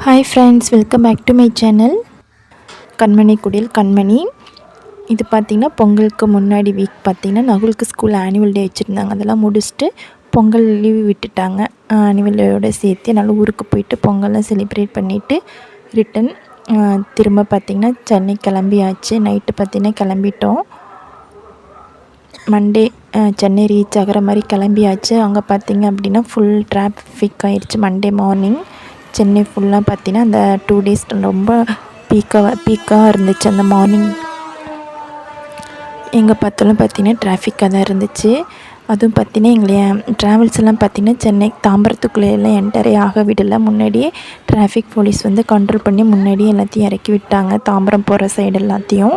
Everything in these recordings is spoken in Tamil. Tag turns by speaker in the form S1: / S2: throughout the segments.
S1: Hi friends, welcome back to my channel Kanmani Kudil கண்மணி. இது பார்த்திங்கன்னா பொங்கலுக்கு முன்னாடி வீக் பார்த்திங்கன்னா நகுலுக்கு ஸ்கூல் ஆனுவல் டே வச்சுருந்தாங்க. அதெல்லாம் முடிச்சுட்டு பொங்கல் லீவ் விட்டுட்டாங்க. ஆனுவல் டேயோடு சேர்த்து நல்லா ஊருக்கு போயிட்டு பொங்கல்லாம் செலிப்ரேட் பண்ணிவிட்டு ரிட்டன் திரும்ப பார்த்திங்கன்னா சென்னை கிளம்பியாச்சு. நைட்டு பார்த்திங்கன்னா கிளம்பிட்டோம். மண்டே சென்னை ரீச் ஆகிற மாதிரி கிளம்பியாச்சு. அங்கே பார்த்திங்க அப்படின்னா ஃபுல் டிராஃபிக் ஆகிடுச்சு. மண்டே மார்னிங் சென்னை ஃபுல்லாக பார்த்திங்கன்னா அந்த 2 டேஸ் ரொம்ப பீக்காக இருந்துச்சு. அந்த மார்னிங் எங்கே பார்த்தாலும் பார்த்திங்கன்னா டிராஃபிக்காக தான் இருந்துச்சு. அதுவும் பார்த்திங்கன்னா எங்களை ட்ராவல்ஸ் எல்லாம் பார்த்திங்கன்னா சென்னை தாம்பரத்துக்குள்ளேயெல்லாம் என்டரே ஆக விடலை. முன்னாடியே டிராஃபிக் போலீஸ் வந்து கண்ட்ரோல் பண்ணி முன்னாடியே எல்லாத்தையும் இறக்கி விட்டாங்க, தாம்பரம் போகிற சைடு எல்லாத்தையும்.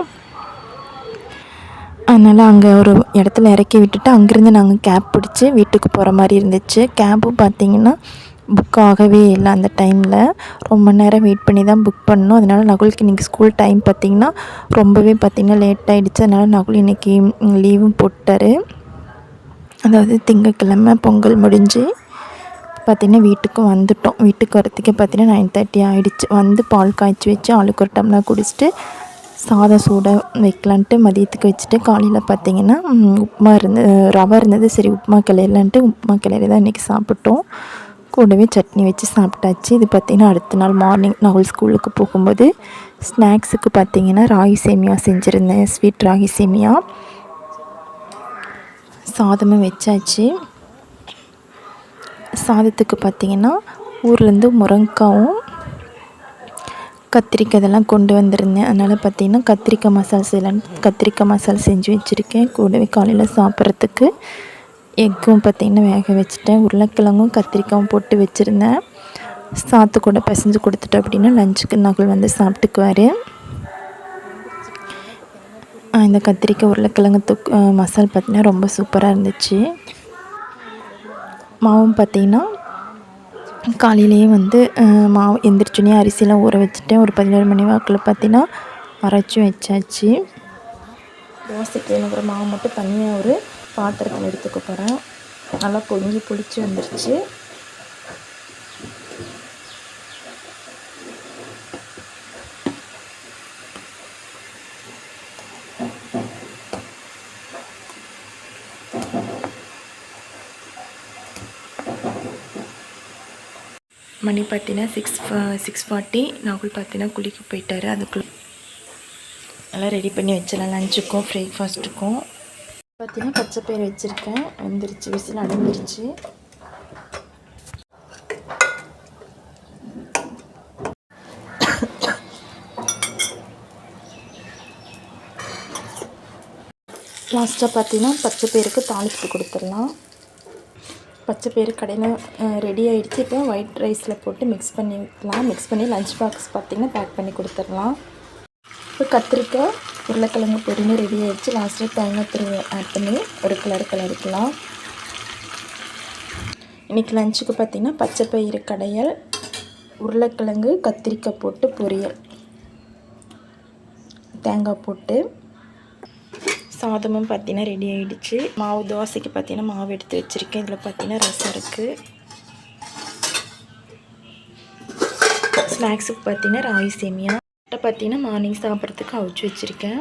S1: அதனால் அங்கே ஒரு இடத்துல இறக்கி விட்டுட்டு அங்கேருந்து நாங்கள் கேப் பிடிச்சி வீட்டுக்கு போகிற மாதிரி இருந்துச்சு. கேபும் பார்த்திங்கன்னா புக் ஆகவே இல்லை. அந்த டைமில் ரொம்ப நேரம் வெயிட் பண்ணி தான் புக் பண்ணோம். அதனால் நகுலுக்கு இன்றைக்கி ஸ்கூல் டைம் பார்த்திங்கன்னா ரொம்பவே பார்த்திங்கன்னா லேட் ஆகிடுச்சு. அதனால் நகுல் இன்றைக்கி லீவும் போட்டார். அதாவது திங்கட்கிழமை பொங்கல் முடிஞ்சு பார்த்திங்கன்னா வீட்டுக்கும் வந்துவிட்டோம். வீட்டுக்கு வரத்துக்கே பார்த்திங்கன்னா 9:30 ஆகிடுச்சு. வந்து பால் காய்ச்சி வச்சு ஆளுக்கு ஒரு டம்ளர் குடிச்சிட்டு சாதம் சூட வைக்கலான்ட்டு மதியத்துக்கு வச்சுட்டு காலையில் பார்த்திங்கன்னா உப்புமா ரவை இருந்தது. சரி உப்புமா கிளறலான்ட்டு உப்புமா கிளறி தான் இன்றைக்கி சாப்பிட்டோம். கூடவே சட்னி வச்சு சாப்பிட்டாச்சு. இது பார்த்திங்கன்னா அடுத்த நாள் மார்னிங் நகுல் ஸ்கூலுக்கு போகும்போது ஸ்நாக்ஸுக்கு பார்த்திங்கன்னா ராகி சேமியா செஞ்சுருந்தேன். ஸ்வீட் ராகி சேமியா. சாதமும் வச்சாச்சு. சாதத்துக்கு பார்த்திங்கன்னா ஊர்லேருந்து முருங்கைக்காவும் கத்திரிக்காய் இதெல்லாம் கொண்டு வந்திருந்தேன். அதனால் பார்த்திங்கன்னா கத்திரிக்காய் மசாலா செய்யலான்னு கத்திரிக்காய் மசாலா செஞ்சு வச்சுருக்கேன். கூடவே காலையில் சாப்பிட்றதுக்கு எக்கும் பார்த்திங்கன்னா வேக வச்சுட்டேன். உருளைக்கிழங்கும் கத்திரிக்காயும் போட்டு வச்சுருந்தேன். சாத்து கூட பிசைஞ்சு கொடுத்துட்டோம் அப்படின்னா லஞ்சுக்கு நகுல் வந்து சாப்பிட்டுக்குவார். இந்த கத்திரிக்காய் உருளைக்கிழங்கு மசாலா பார்த்திங்கன்னா ரொம்ப சூப்பராக இருந்துச்சு. மாவும் பார்த்திங்கன்னா காலையிலேயே வந்து மாவு எந்திரிச்சோன்னே அரிசியெலாம் ஊற வச்சுட்டேன். ஒரு 11 மணி வாக்கில் பார்த்திங்கன்னா அரைச்சி வச்சாச்சு. தோசைக்கு வேணுங்கிற மாவு மட்டும் தனியாக ஒரு பாத்திரத்தில் எடுத்துக்க போகிறேன். நல்லா பொங்கி புளிச்சு வந்துருச்சு. மணி பார்த்தீங்கன்னா 6:40. நகுல் பார்த்தீங்கன்னா குளிக்க போயிட்டார். அதுக்குள்ளே நல்லா ரெடி பண்ணி வச்சிடலாம் லஞ்சுக்கும் பிரேக்ஃபாஸ்ட்டுக்கும். பார்த்திங்கன்னா பச்சை பயிர் வச்சுருக்கேன். வெந்துருச்சு, விசில் அடங்கிருச்சு. லாஸ்ட்டாக பார்த்திங்கன்னா பச்சை பயிருக்கு தாளிப்பு கொடுத்துடலாம். பச்சை பயிறு கடையில் ரெடி ஆகிடுச்சு. இப்போ ஒயிட் ரைஸில் போட்டு மிக்ஸ் பண்ணி வைக்கலாம். மிக்ஸ் பண்ணி லஞ்ச் பாக்ஸ் பார்த்திங்கன்னா பேக் பண்ணி கொடுத்துடலாம். இப்போ கத்திரிக்காய் உருளைக்கிழங்கு பொரியுமே ரெடி ஆகிடுச்சு. லாஸ்ட்டாக தேங்காய் துருவி ஆட் பண்ணி ஒரு கிளறிக்கலாம். இன்றைக்கி லஞ்சுக்கு பார்த்திங்கன்னா பச்சை பயிறு கடையல், உருளைக்கிழங்கு கத்திரிக்காய் போட்டு பொரியல், தேங்காய் போட்டு சாதமும் பார்த்திங்கன்னா ரெடி ஆகிடுச்சு. மாவு தோசைக்கு பார்த்திங்கன்னா மாவு எடுத்து வச்சுருக்கேன். இதில் பார்த்திங்கன்னா ரசம் இருக்குது. ஸ்நாக்ஸுக்கு பார்த்திங்கன்னா ராகி சேமியா பார்த்திங்கன்னா மார்னிங் சாப்பிட்றதுக்கு அவிச்சு வச்சுருக்கேன்.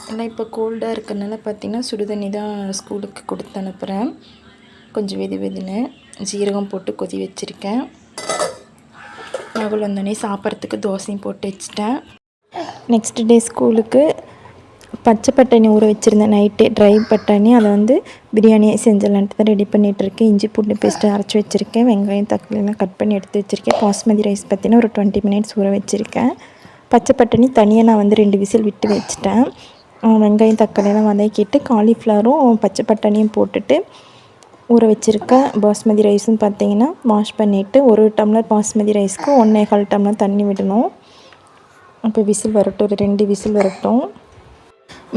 S1: எல்லாம் இப்போ கோல்டாக இருக்கிறதுனால பார்த்திங்கன்னா சுடுதண்ணி தான் ஸ்கூலுக்கு கொடுத்து அனுப்புகிறேன். கொஞ்சம் வெதுன்னு ஜீரகம் போட்டு கொதி வச்சுருக்கேன். நகுல் வந்தோடனே சாப்பிட்றதுக்கு தோசையும் போட்டு வச்சுட்டேன். நெக்ஸ்ட் டே ஸ்கூலுக்கு பச்சை பட்டாணி ஊற வச்சுருந்தேன் நைட்டே, ட்ரை பட்டாணி. அதை வந்து பிரியாணி செஞ்சிடலான்ட்டு தான் ரெடி பண்ணிகிட்ருக்கேன். இஞ்சி பூண்டு பேஸ்ட்டு அரைச்சி வச்சுருக்கேன். வெங்காயம் தக்காளியெல்லாம் கட் பண்ணி எடுத்து வச்சுருக்கேன். பாஸ்மதி ரைஸ் பார்த்திங்கன்னா ஒரு 20 மினிட்ஸ் ஊற வச்சுருக்கேன். பச்சை பட்டாணி தனியாக நான் வந்து 2 விசில் விட்டு வச்சுட்டேன். வெங்காயம் தக்காளியெல்லாம் வதக்கிட்டு காலிஃப்ளவரும் பச்சை பட்டாணியும் போட்டுட்டு ஊற வச்சுருக்கேன். பாஸ்மதி ரைஸும் பார்த்திங்கன்னா வாஷ் பண்ணிவிட்டு 1 டம்ளர் பாஸ்மதி ரைஸ்க்கு 1.25 டம்ளர் தண்ணி விடணும். இப்போ விசில் வரட்டும், ஒரு 2 விசில் வரட்டும்.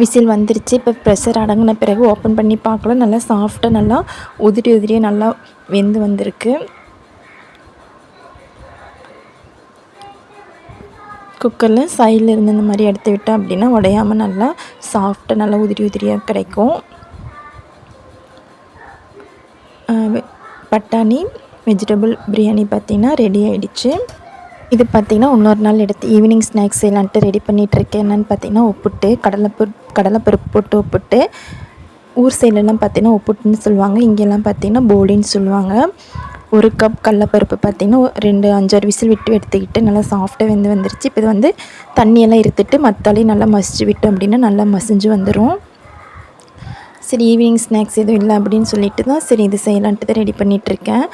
S1: விசில் வந்துருச்சு. இப்போ ப்ரெஷர் அடங்கின பிறகு ஓப்பன் பண்ணி பார்க்கலாம். நல்லா சாஃப்டாக நல்லா உதிரியாக நல்லா வெந்து வந்திருக்கு. குக்கரில் சைடில் இருந்து இந்த மாதிரி எடுத்து விட்டோம் அப்படின்னா உடையாமல் நல்லா சாஃப்டாக நல்லா உதிரியாக கிடைக்கும். பட்டாணி வெஜிடபிள் பிரியாணி பார்த்திங்கன்னா ரெடி ஆகிடுச்சு. இது பார்த்திங்கன்னா இன்னொரு நாள் எடுத்து ஈவினிங் ஸ்நாக்ஸ் செய்யலான்ட்டு ரெடி பண்ணிகிட்ருக்கேன். என்னென்னு பார்த்திங்கன்னா உப்புட்டு கடலைப்பருப்பு போட்டு உப்புட்டு, ஊர் சைட்லலாம் பார்த்திங்கன்னா உப்புட்டுன்னு சொல்லுவாங்க, இங்கெல்லாம் பார்த்திங்கன்னா போலின்னு சொல்லுவாங்க. 1 கப் கடலைப்பருப்பு பார்த்திங்கன்னா 5-6 விசில் விட்டு எடுத்துக்கிட்டு நல்லா சாஃப்டாக வந்துருச்சு. இப்போ இது வந்து தண்ணியெல்லாம் இருத்துட்டு மத்தாலையும் நல்லா மசிச்சு விட்டோம் அப்படின்னா நல்லா மசிஞ்சு வந்துடும். சரி ஈவினிங் ஸ்நாக்ஸ் எதுவும் இல்லை அப்படின்னு சொல்லிட்டு தான் சரி இது செய்யலான்ட்டு தான் ரெடி பண்ணிகிட்ருக்கேன்.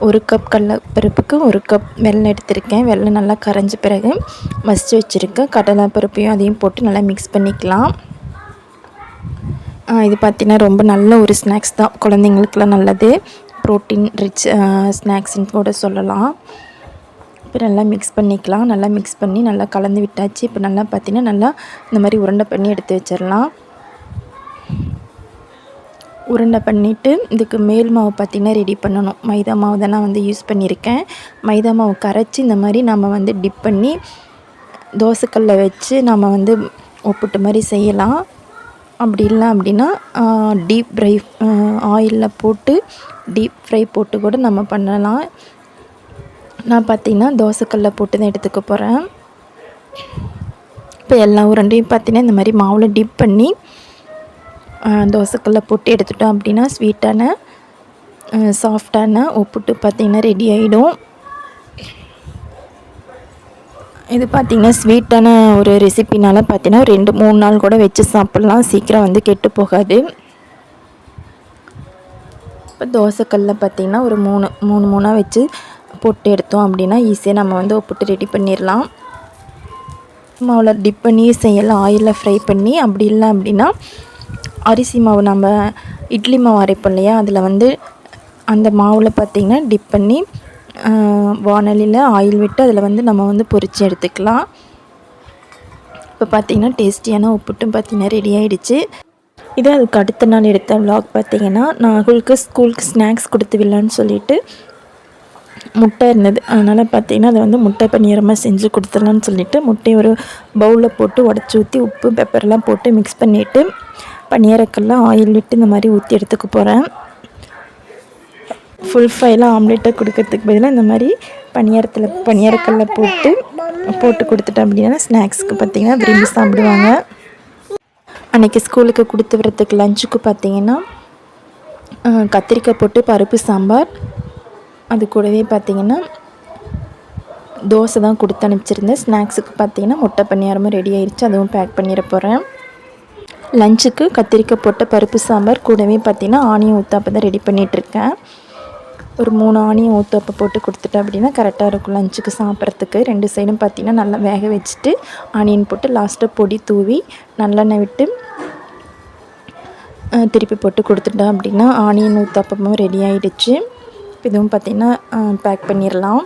S1: 1 கப் கடலைப்பருப்புக்கு 1 கப் வெல்லம் எடுத்திருக்கேன். வெல்லம் நல்லா கரைஞ்ச பிறகு மசிச்சு வச்சுருக்கேன். கடலைப்பருப்பையும் அதையும் போட்டு நல்லா மிக்ஸ் பண்ணிக்கலாம். இது பார்த்திங்கன்னா ரொம்ப நல்ல ஒரு ஸ்நாக்ஸ் தான், குழந்தைங்களுக்குலாம் நல்லது, ப்ரோட்டீன் ரிச் ஸ்நாக்ஸ்ன்னு கூட சொல்லலாம். இப்போ நல்லா மிக்ஸ் பண்ணிக்கலாம். நல்லா மிக்ஸ் பண்ணி நல்லா கலந்து விட்டாச்சு. இப்போ நல்லா பார்த்திங்கன்னா நல்லா இந்த மாதிரி உருண்டை பண்ணி எடுத்து வச்சிடலாம். உருண்டை பண்ணிவிட்டு இதுக்கு மேல் மாவு பார்த்திங்கன்னா ரெடி பண்ணணும். மைதா மாவு தான் நான் வந்து யூஸ் பண்ணியிருக்கேன். மைதா மாவு கரைச்சி இந்த மாதிரி நம்ம வந்து டிப் பண்ணி தோசைக்கல்லில் வச்சு நம்ம வந்து ஒப்புட்டு மாதிரி செய்யலாம். அப்படி இல்லை அப்படின்னா டீப் ஃப்ரை ஆயிலில் போட்டு டீப் ஃப்ரை போட்டு கூட நம்ம பண்ணலாம். நான் பார்த்திங்கன்னா தோசைக்கல்லில் போட்டு தான் எடுத்துக்க போகிறேன். இப்போ எல்லா உருண்டையும் பார்த்திங்கன்னா இந்த மாதிரி மாவில் டிப் பண்ணி தோசைக்கல்லில் போட்டு எடுத்துட்டோம் அப்படின்னா ஸ்வீட்டான சாஃப்டான ஒப்புட்டு பார்த்திங்கன்னா ரெடி ஆகிடும். இது பார்த்திங்கன்னா ஸ்வீட்டான ஒரு ரெசிபினால பார்த்திங்கன்னா 2-3 நாள் கூட வச்சு சாப்பிட்லாம், சீக்கிரம் வந்து கெட்டு போகாது. இப்போ தோசைக்கல்லில் பார்த்திங்கன்னா ஒரு 3 வச்சு போட்டு எடுத்தோம் அப்படின்னா ஈஸியாக நம்ம வந்து ஒப்புட்டு ரெடி பண்ணிடலாம். மாவில் டிப் பண்ணி செய்யலாம், ஆயிலில் ஃப்ரை பண்ணி. அப்படி இல்லை அப்படின்னா அரிசி மாவு நம்ம இட்லி மாவு அரைப்போம் இல்லையா, அதில் வந்து அந்த மாவில் பார்த்திங்கன்னா டிப் பண்ணி வானலியில் ஆயில் விட்டு அதில் வந்து நம்ம வந்து பொரித்து எடுத்துக்கலாம். இப்போ பார்த்திங்கன்னா டேஸ்டியான உப்புட்டும் பார்த்திங்கன்னா ரெடி ஆகிடுச்சு. இதே அதுக்கு அடுத்த நாள் எடுத்த விலாக் பார்த்திங்கன்னா நான் ஸ்கூலுக்கு ஸ்நாக்ஸ் கொடுத்து விடலான்னு சொல்லிவிட்டு முட்டை இருந்தது, அதனால் பார்த்திங்கன்னா அதை வந்து முட்டை பணியாரமாக செஞ்சு கொடுத்துடலான்னு சொல்லிவிட்டு முட்டையை ஒரு பவுலில் போட்டு உடச்சி ஊற்றி உப்பு பெப்பர்லாம் போட்டு மிக்ஸ் பண்ணிவிட்டு பணியாரக்கல்லாம் ஆயில் விட்டு இந்த மாதிரி ஊற்றி எடுத்துக்க போகிறேன். ஃபுல் ஃப்ரைலாம் ஆம்லேட்டை கொடுக்கறதுக்கு பதிலாக இந்த மாதிரி பணியாரக்கல்ல போட்டு கொடுத்துட்டோம் அப்படின்னா ஸ்நாக்ஸுக்கு பார்த்திங்கன்னா விரும்பி சாப்பிடுவாங்க. அன்றைக்கி ஸ்கூலுக்கு கொடுத்து விடுறதுக்கு லஞ்சுக்கு பார்த்திங்கன்னா கத்திரிக்காய் போட்டு பருப்பு சாம்பார், அது கூடவே பார்த்திங்கன்னா தோசை தான் கொடுத்து அனுப்பிச்சிருந்தேன். ஸ்நாக்ஸுக்கு பார்த்திங்கன்னா முட்டை பணியாரமும் ரெடி ஆயிடுச்சு, அதுவும் பேக் பண்ணிட போகிறேன். லஞ்சுக்கு கத்திரிக்காய் போட்ட பருப்பு சாம்பார் கூடவே பார்த்திங்கன்னா ஆனியன் ஊத்தாப்பம் தான் ரெடி பண்ணிகிட்ருக்கேன். ஒரு 3 ஆனியன் ஊத்தாப்பம் போட்டு கொடுத்துட்டேன் அப்படின்னா கரெக்டாக இருக்கும் லஞ்சுக்கு சாப்பிட்றதுக்கு. 2 சைடும் பார்த்திங்கன்னா நல்லா வேக வச்சுட்டு ஆனியன் போட்டு லாஸ்ட்டாக பொடி தூவி நல்லெண்ணெய் விட்டு திருப்பி போட்டு கொடுத்துட்டோம் அப்படின்னா ஆனியன் ஊத்தாப்பமும் ரெடி ஆகிடுச்சு. இதுவும் பார்த்திங்கன்னா பேக் பண்ணிடலாம்.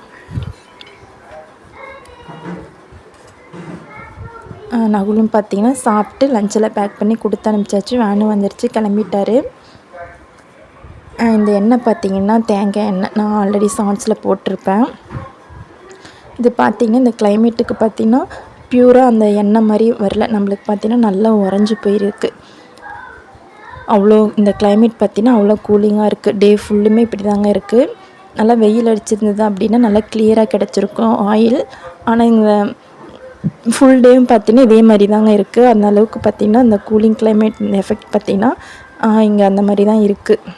S1: நகுலும் பார்த்திங்கன்னா சாப்பிட்டு லஞ்சில் பேக் பண்ணி கொடுத்து அனுப்பிச்சாச்சு. வேனும் வந்துடுச்சு, கிளம்பிட்டார். இந்த எண்ணெய் பார்த்திங்கன்னா தேங்காய் எண்ணெய், நான் ஆல்ரெடி ஷார்ட்ஸில் போட்டிருப்பேன். இது பார்த்திங்கன்னா இந்த கிளைமேட்டுக்கு பார்த்திங்கன்னா பியூராக அந்த எண்ணெய் மாதிரி வரல, நம்மளுக்கு பார்த்திங்கன்னா நல்லா உறைஞ்சி போயிருக்கு. அவ்வளோ இந்த கிளைமேட் பார்த்திங்கன்னா அவ்வளோ கூலிங்காக இருக்குது. டே ஃபுல்லுமே இப்படி தாங்க இருக்குது. நல்லா வெயில் அடிச்சிருந்தது அப்படின்னா நல்லா கிளியராக கிடச்சிருக்கும் ஆயில். ஆனால் இந்த ஃபுல் டேவும் பார்த்திங்கன்னா இதே மாதிரி தாங்க இருக்குது. அந்த அளவுக்கு பார்த்திங்கன்னா இந்த கூலிங் கிளைமேட் இந்த எஃபெக்ட் பார்த்திங்கன்னா இங்கே அந்த மாதிரி தான் இருக்குது.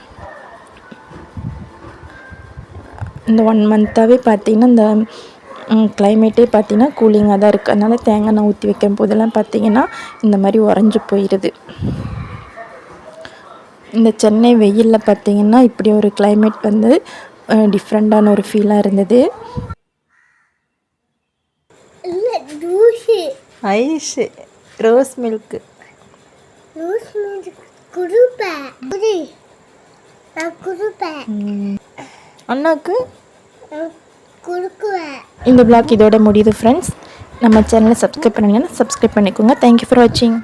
S1: இந்த 1 மந்த்தாகவே பார்த்திங்கன்னா இந்த கிளைமேட்டே பார்த்திங்கன்னா கூலிங்காக தான் இருக்குது. அதனால் தேங்காய் எண்ணெய் ஊற்றி வைக்கும் போதெல்லாம் பார்த்திங்கன்னா இந்த மாதிரி உறைஞ்சி போயிடுது. இந்த சென்னை வெயிலில் பார்த்திங்கன்னா இப்படி ஒரு கிளைமேட் வந்து டிஃப்ரெண்ட்டான ஒரு ஃபீலாக இருந்தது. ஐஷு ரோஸ் மில்க்கு அண்ணாக்கு இந்த vlog இதோட முடியுது ஃப்ரெண்ட்ஸ். நம்ம சேனலை சப்ஸ்கிரைப் பண்ணிங்கன்னா சப்ஸ்கிரைப் பண்ணிக்கோங்க. தேங்க்யூ ஃபார் வாட்சிங்.